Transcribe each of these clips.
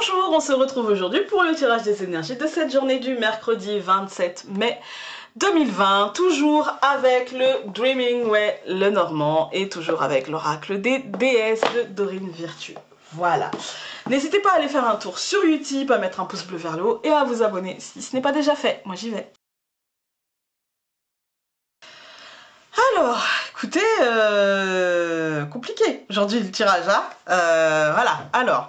Bonjour, on se retrouve aujourd'hui pour le tirage des énergies de cette journée du mercredi 27 mai 2020, toujours avec le Dreaming Way Lenormand et toujours avec l'oracle des déesses de Dorine Virtue. Voilà. N'hésitez pas à aller faire un tour sur Utip, à mettre un pouce bleu vers le haut et à vous abonner si ce n'est pas déjà fait. Moi j'y vais. Alors, écoutez, compliqué aujourd'hui le tirage, hein. Voilà, alors,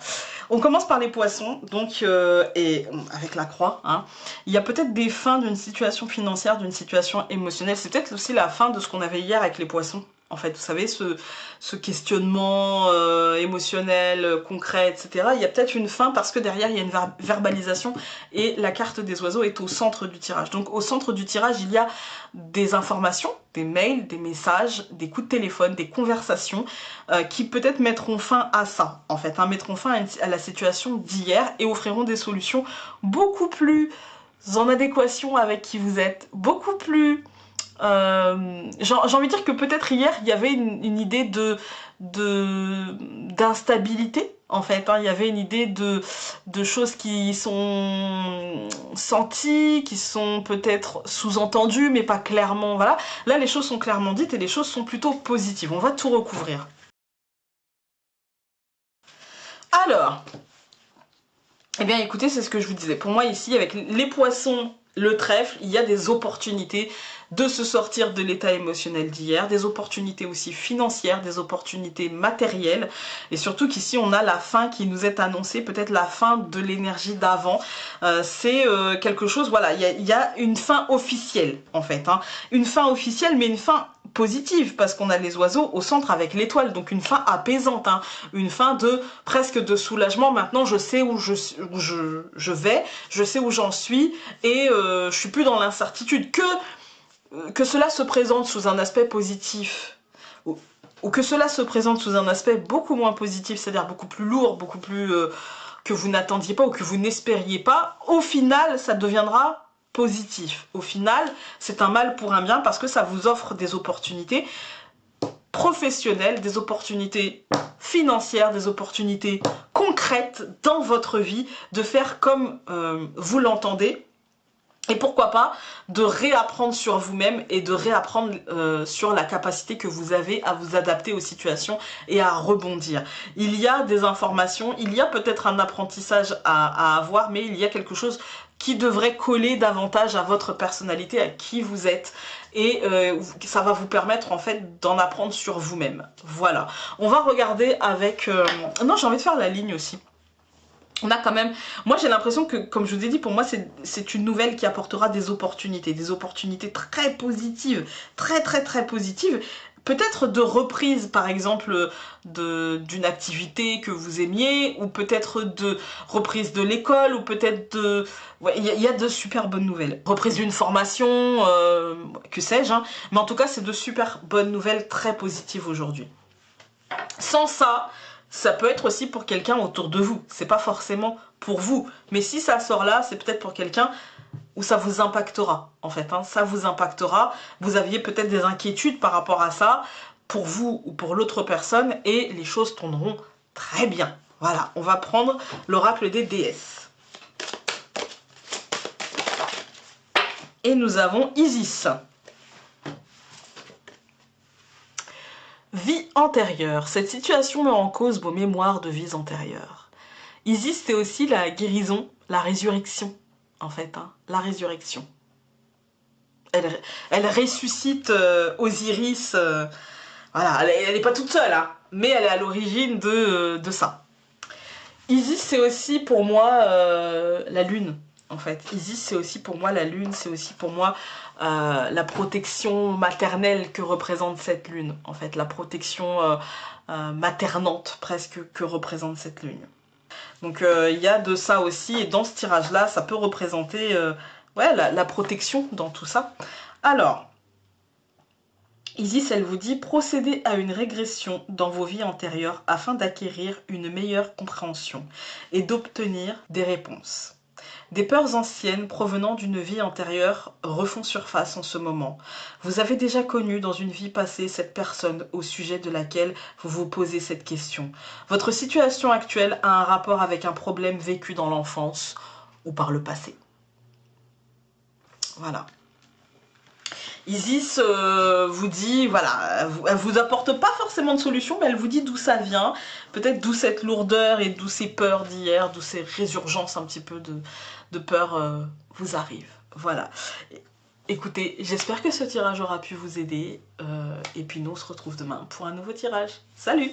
on commence par les poissons, donc, et avec la croix, hein. Il y a peut-être des fins d'une situation financière, d'une situation émotionnelle, c'est peut-être aussi la fin de ce qu'on avait hier avec les poissons. En fait, vous savez, ce questionnement émotionnel, concret, etc. Il y a peut-être une fin parce que derrière, il y a une verbalisation et la carte des oiseaux est au centre du tirage. Donc, au centre du tirage, il y a des informations, des mails, des messages, des coups de téléphone, des conversations qui peut-être mettront fin à ça, en fait, hein, mettront fin à la situation d'hier et offriront des solutions beaucoup plus en adéquation avec qui vous êtes, beaucoup plus... j'ai envie de dire que peut-être hier il y avait une idée d'instabilité en fait, hein. Il y avait une idée de choses qui sont senties, qui sont peut-être sous-entendues mais pas clairement, voilà. Là les choses sont clairement dites et les choses sont plutôt positives, on va tout recouvrir. Alors, eh bien écoutez, c'est ce que je vous disais, pour moi ici avec les poissons, le trèfle, il y a des opportunités de se sortir de l'état émotionnel d'hier, des opportunités aussi financières, des opportunités matérielles, et surtout qu'ici on a la fin qui nous est annoncée, peut-être la fin de l'énergie d'avant. C'est quelque chose, voilà, il y a une fin officielle en fait, hein. Une fin officielle, mais une fin positive, parce qu'on a les oiseaux au centre avec l'étoile, donc une fin apaisante, hein, une fin de presque de soulagement. Maintenant je sais où je vais, je sais où j'en suis, et je suis plus dans l'incertitude. Que cela se présente sous un aspect positif, ou que cela se présente sous un aspect beaucoup moins positif, c'est-à-dire beaucoup plus lourd, beaucoup plus que vous n'attendiez pas ou que vous n'espériez pas, au final ça deviendra positif. Au final, c'est un mal pour un bien parce que ça vous offre des opportunités professionnelles, des opportunités financières, des opportunités concrètes dans votre vie, de faire comme vous l'entendez. Et pourquoi pas de réapprendre sur vous-même et de réapprendre sur la capacité que vous avez à vous adapter aux situations et à rebondir. Il y a des informations, il y a peut-être un apprentissage à avoir, mais il y a quelque chose qui devrait coller davantage à votre personnalité, à qui vous êtes. Et ça va vous permettre en fait d'en apprendre sur vous-même. Voilà. On va regarder avec... Non, j'ai envie de faire la ligne aussi. On a quand même, moi j'ai l'impression que, comme je vous ai dit, pour moi c'est une nouvelle qui apportera des opportunités très positives, très positives, peut-être de reprise par exemple d'une activité que vous aimiez, ou peut-être de reprise de l'école, ou peut-être de... Ouais, il y a de super bonnes nouvelles. Reprise d'une formation, que sais-je, hein. Mais en tout cas c'est de super bonnes nouvelles très positives aujourd'hui. Sans ça, ça peut être aussi pour quelqu'un autour de vous. C'est pas forcément pour vous. Mais si ça sort là, c'est peut-être pour quelqu'un où ça vous impactera, en fait, hein. Ça vous impactera. Vous aviez peut-être des inquiétudes par rapport à ça, pour vous ou pour l'autre personne, et les choses tourneront très bien. Voilà, on va prendre l'oracle des déesses. Et nous avons Isis. Vie antérieure. Cette situation met en cause vos mémoires de vies antérieures. Isis, c'est aussi la guérison, la résurrection, en fait, hein, la résurrection. Elle ressuscite Osiris, voilà, elle n'est pas toute seule, hein, mais elle est à l'origine de ça. Isis, c'est aussi pour moi la lune, en fait. Isis, c'est aussi pour moi la lune, c'est aussi pour moi la protection maternelle que représente cette lune, en fait, la protection maternante presque que représente cette lune. Donc il y a de ça aussi, et dans ce tirage-là, ça peut représenter ouais, la protection dans tout ça. Alors, Isis, elle vous dit, procédez à une régression dans vos vies antérieures afin d'acquérir une meilleure compréhension et d'obtenir des réponses. Des peurs anciennes provenant d'une vie antérieure refont surface en ce moment. Vous avez déjà connu dans une vie passée cette personne au sujet de laquelle vous vous posez cette question. Votre situation actuelle a un rapport avec un problème vécu dans l'enfance ou par le passé. Voilà. Isis vous dit, voilà, elle vous apporte pas forcément de solution, mais elle vous dit d'où ça vient, peut-être d'où cette lourdeur et d'où ces peurs d'hier, d'où ces résurgences un petit peu de peur vous arrivent. Voilà. Écoutez, j'espère que ce tirage aura pu vous aider, et puis nous on se retrouve demain pour un nouveau tirage. Salut!